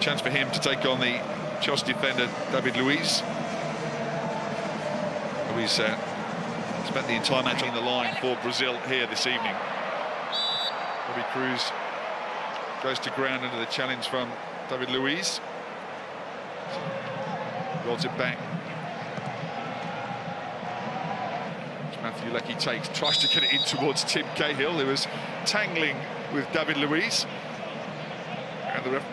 Chance for him to take on the Chelsea defender, David Luiz. Luiz spent the entire match on the line for Brazil here this evening. Bobby Cruz goes to ground under the challenge from David Luiz. Rolls it back. Matthew Leckie takes, tries to get it in towards Tim Cahill, who was tangling with David Luiz. And the ref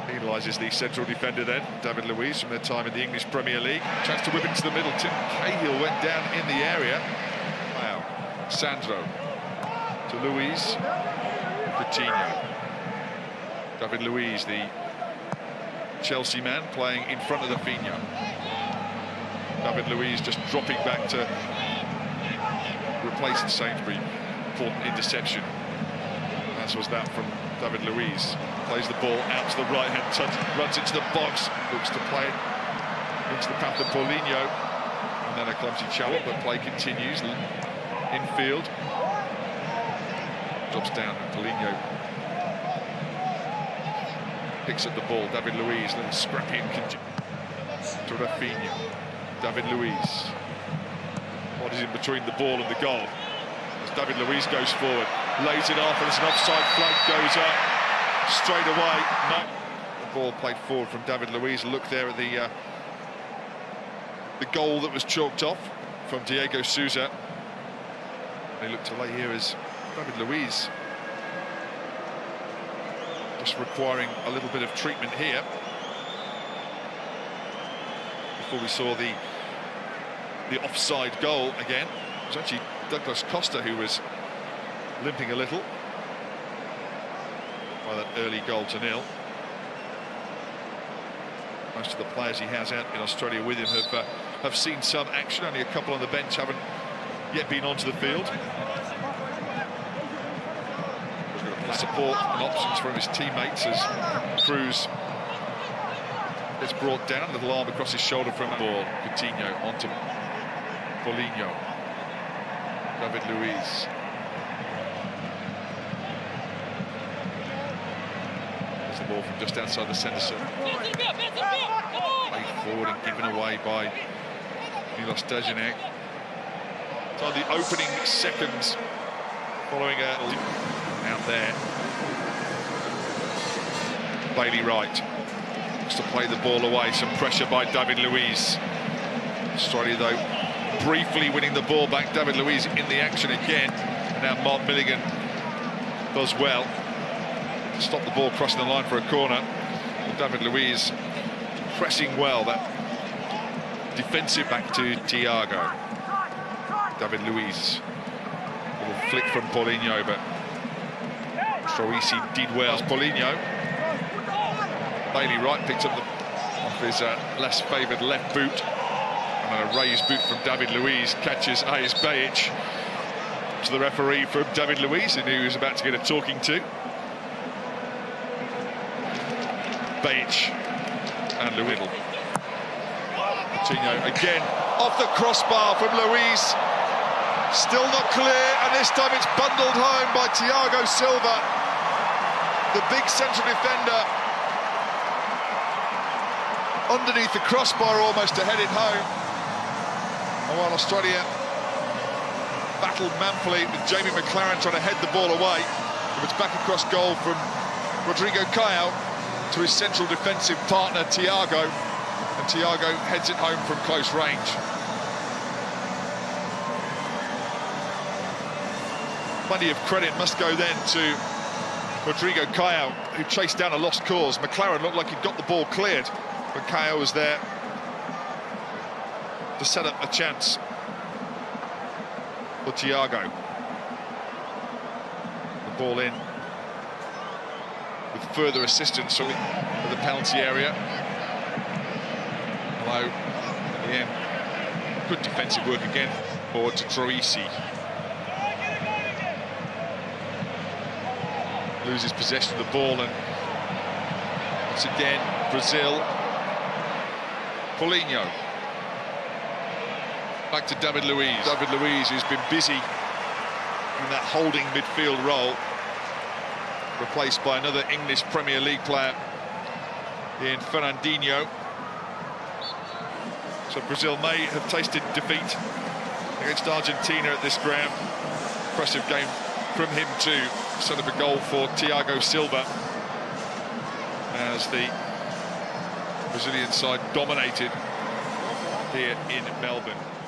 penalises the central defender then, David Luiz, from their time in the English Premier League. Chance to whip into the middle. Tim Cahill went down in the area. Wow. Sandro to Luiz. Coutinho. David Luiz, the Chelsea man, playing in front of the Fino. David Luiz just dropping back to replace Sainsbury. Important interception. As was that from David Luiz. Plays the ball out to the right-hand touch, runs into the box, looks to play it into the path of Paulinho. And then a clumsy challenge, but play continues. Infield. Drops down and Paulinho picks up the ball. David Luiz, little scrappy and to Rafinha. David Luiz. What is in between the ball and the goal? As David Luiz goes forward, lays it off, and as an offside flag goes up straight away. No. The ball played forward from David Luiz. Look there at the goal that was chalked off from Diego Souza. They look to lay here as David Luiz just requiring a little bit of treatment here. Before we saw the offside goal again, it was actually Douglas Costa who was limping a little by that early goal to nil. Most of the players he has out in Australia with him have seen some action. Only a couple on the bench haven't yet been onto the field. Support and options from his teammates as Cruz is brought down. A little arm across his shoulder from the ball. Coutinho onto Paulinho. David Luiz. There's the ball from just outside the centre circle. Played forward and given away by Milos Dejanek. It's on the opening seconds following out there. Bailey Wright looks to play the ball away. Some pressure by David Luiz. Australia, though, briefly winning the ball back. David Luiz in the action again. And now Mark Milligan does well to stop the ball crossing the line for a corner. Well, David Luiz pressing well. That defensive back to Thiago. David Luiz. Little flick from Paulinho, but Troisi did well. Paulinho. Bailey Wright picked up off his less favoured left boot. And a raised boot from David Luiz catches Ayes Bajic. To the referee from David Luiz, who knew he was about to get a talking to. Bajic and Luiz. Coutinho again off the crossbar from Luiz. Still not clear, and this time it's bundled home by Thiago Silva, the big central defender, underneath the crossbar almost to head it home. And while Australia battled manfully with Jamie McLaren trying to head the ball away, it was back across goal from Rodrigo Caio to his central defensive partner Thiago, and Thiago heads it home from close range. Plenty of credit must go then to Rodrigo Caio, who chased down a lost cause. McLaren looked like he'd got the ball cleared, but Caio was there to set up a chance for Thiago. The ball in with further assistance from the penalty area. Although, at the end, good defensive work again forward to Troisi. Loses possession of the ball, and once again Brazil. Paulinho back to David Luiz. David Luiz, who's been busy in that holding midfield role, replaced by another English Premier League player, in Fernandinho. So Brazil may have tasted defeat against Argentina at this ground. Impressive game from him too. Set up a goal for Thiago Silva as the Brazilian side dominated here in Melbourne.